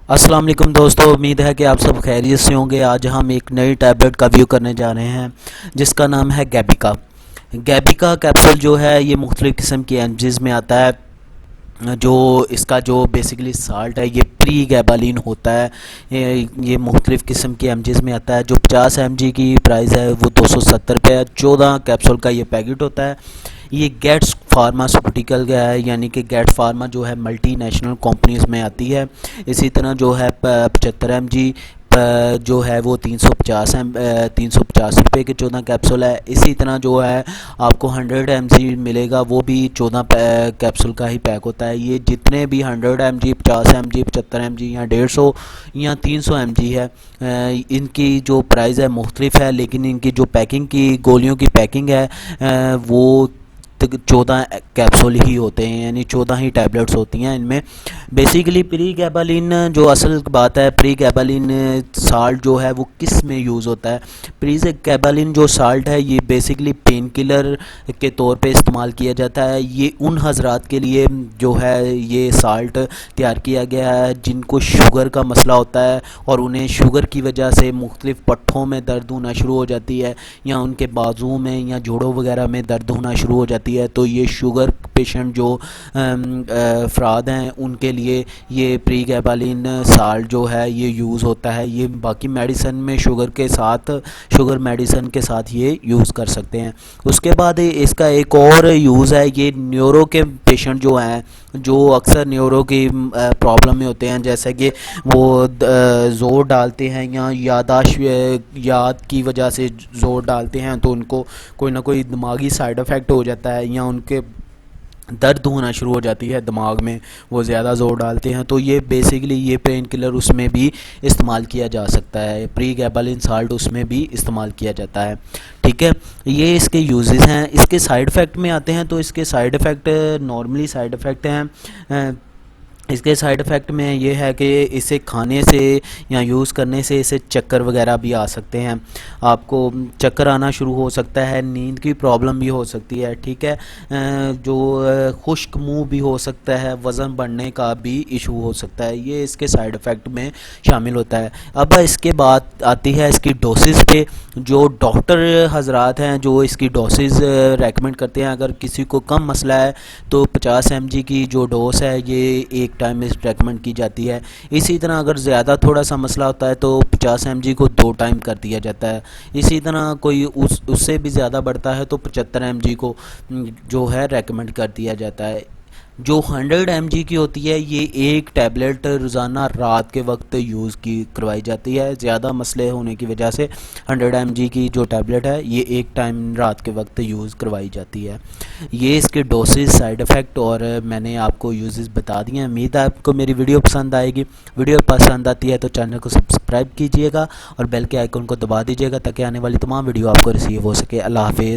अस्सलाम वालेकुम दोस्तों, उम्मीद है कि आप सब खैरियत से होंगे। आज हम एक नई टैबलेट का व्यू करने जा रहे हैं जिसका नाम है गैबिका। गैबिका कैप्सूल जो है ये मुख्तलिफ़ किस्म की एमजीज़ में आता है। जो इसका जो बेसिकली साल्ट है ये प्री गैबालिन होता है। ये मुख्तलिफ़ किस्म की एमजीज़ में आता है। जो 50 एमजी की प्राइस है वो 270 रुपये है। 14 कैप्सूल का ये पैकेट होता है। ये गेट्स फार्मास्यूटिकल का है, यानी कि गेट फार्मा जो है मल्टीनेशनल कंपनीज में आती है। इसी तरह जो है 75 एम जी जो है वो 350 रुपये के 14 कैप्सूल है। इसी तरह जो है आपको 100 एम जी मिलेगा, वो भी 14 कैप्सूल का ही पैक होता है। ये जितने भी 100 M G, 50 M G, 75 M G या 150 या 300 एम जी है, इनकी जो प्राइस है मुख्तलिफ है, लेकिन इनकी जो पैकिंग की गोलियों की पैकिंग है वो 14 कैप्सूल ही होते हैं, यानी 14 ही टैबलेट्स होती हैं इनमें। बेसिकली प्री गैबालिन जो असल बात है, प्री गैबालिन साल्ट जो है वो किस में यूज़ होता है। प्री गैबालिन जो साल्ट है ये बेसिकली पेन किलर के तौर पे इस्तेमाल किया जाता है। ये उन हजरात के लिए जो है ये साल्ट तैयार किया गया है जिनको शुगर का मसला होता है और उन्हें शुगर की वजह से मुख्तलिफ़ पट्ठों में दर्द होना शुरू हो जाती है, या उनके बाजू में या जोड़ों वगैरह में दर्द होना शुरू हो जाती है। तो ये शुगर पेशेंट जो अफराद हैं उनके लिए ये प्री गैबालिन साल्ट जो है ये यूज़ होता है। ये बाकी मेडिसिन में शुगर मेडिसिन के साथ ये यूज़ कर सकते हैं। उसके बाद इसका एक और यूज़ है, ये न्यूरो के पेशेंट जो हैं, जो अक्सर न्यूरो की प्रॉब्लम में होते हैं, जैसे कि वो ज़ोर डालते हैं या याद की वजह से ज़ोर डालते हैं तो उनको कोई ना कोई दिमागी साइड इफ़ेक्ट हो जाता है, या उनके दर्द होना शुरू हो जाती है दिमाग में, वो ज़्यादा ज़ोर डालते हैं। तो ये बेसिकली ये पेन किलर उसमें भी इस्तेमाल किया जा सकता है, प्री गैबालिन साल्ट उसमें भी इस्तेमाल किया जाता है। ठीक है, ये इसके यूजेस हैं। इसके साइड इफ़ेक्ट में आते हैं तो इसके side effect normally side effect हैं। इसके साइड इफ़ेक्ट में ये है कि इसे खाने से या यूज़ करने से इसे चक्कर वगैरह भी आ सकते हैं, आपको चक्कर आना शुरू हो सकता है, नींद की प्रॉब्लम भी हो सकती है। ठीक है, जो खुश्क मुंह भी हो सकता है, वज़न बढ़ने का भी इशू हो सकता है, ये इसके साइड इफ़ेक्ट में शामिल होता है। अब इसके बाद आती है इसकी डोसेस पे। जो डॉक्टर हजरात हैं जो इसकी डोसेस रेकमेंड करते हैं, अगर किसी को कम मसला है तो 50 mg की जो डोज है ये एक टाइम में रेकमेंड की जाती है। इसी तरह अगर ज़्यादा थोड़ा सा मसला होता है तो 50 mg को 2 टाइम कर दिया जाता है। इसी तरह कोई उससे भी ज़्यादा बढ़ता है तो 75 mg को जो है रेकमेंड कर दिया जाता है। जो 100 mg की होती है ये एक टैबलेट रोज़ाना रात के वक्त यूज़ की करवाई जाती है। ज़्यादा मसले होने की वजह से 100 mg की जो टैबलेट है ये एक टाइम रात के वक्त यूज़ करवाई जाती है। ये इसके डोसेज, साइड इफ़ेक्ट और मैंने आपको यूजेस बता दिए हैं। उम्मीद है आपको मेरी वीडियो पसंद आएगी। वीडियो पसंद आती है तो चैनल को सब्सक्राइब कीजिएगा और बेल के आइकन को दबा दीजिएगा ताकि आने वाली तमाम वीडियो आपको रिसीव हो सके। अल्लाह हाफिज़।